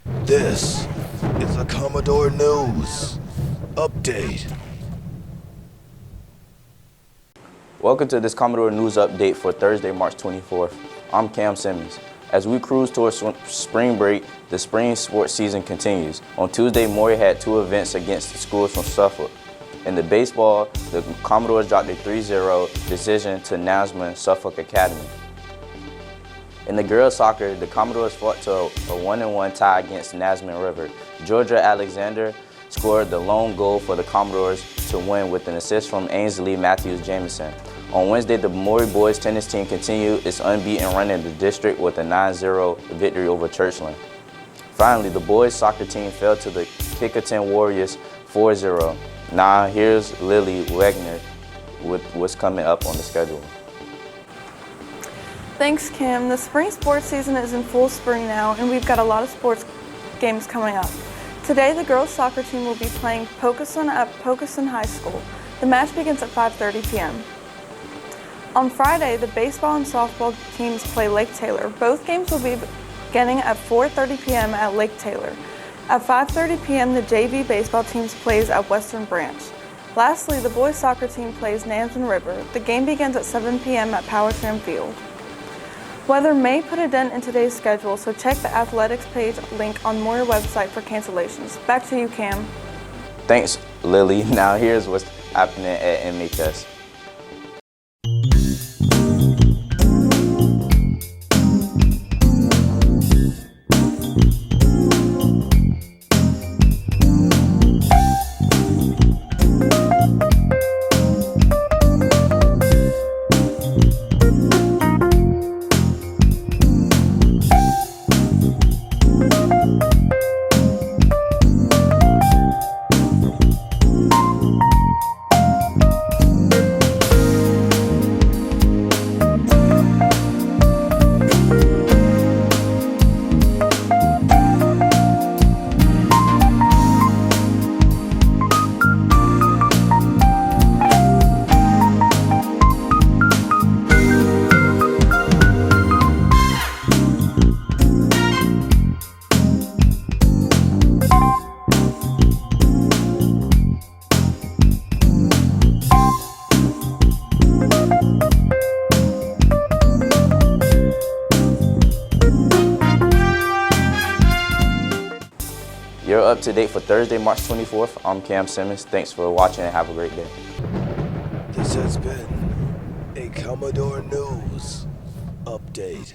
This is a Commodore News Update. Welcome to this Commodore News Update for Thursday, March 24th. I'm Cam Simmons. As we cruise towards spring break, the spring sports season continues. On Tuesday, Maury had two events against the schools from Suffolk. In the baseball, the Commodores dropped a 3-0 decision to Nasman Suffolk Academy. In the girls' soccer, the Commodores fought to a 1-1 tie against Nasman River. Georgia Alexander scored the lone goal for the Commodores to win with an assist from Ainsley Matthews-Jamison. On Wednesday, the Maury boys tennis team continued its unbeaten run in the district with a 9-0 victory over Churchland. Finally, the boys' soccer team fell to the Kickerton Warriors 4-0. Now here's Lily Wegner with what's coming up on the schedule. Thanks, Kim. The spring sports season is in full spring now, and we've got a lot of sports games coming up. Today, the girls' soccer team will be playing Poquesson at Maury High School. The match begins at 5:30 p.m. On Friday, the baseball and softball teams play Lake Taylor. Both games will be beginning at 4:30 p.m. at Lake Taylor. At 5:30 p.m., the JV baseball teams plays at Western Branch. Lastly, the boys' soccer team plays Nasman River. The game begins at 7 p.m. at Powhatan Field. Weather may put a dent in today's schedule, so check the athletics page link on Maury website for cancellations. Back to you, Cam. Thanks, Lily. Now here's what's happening at MHS. You're up to date for Thursday, March 24th. I'm Cam Simmons. Thanks for watching and have a great day. This has been a Commodore News Update.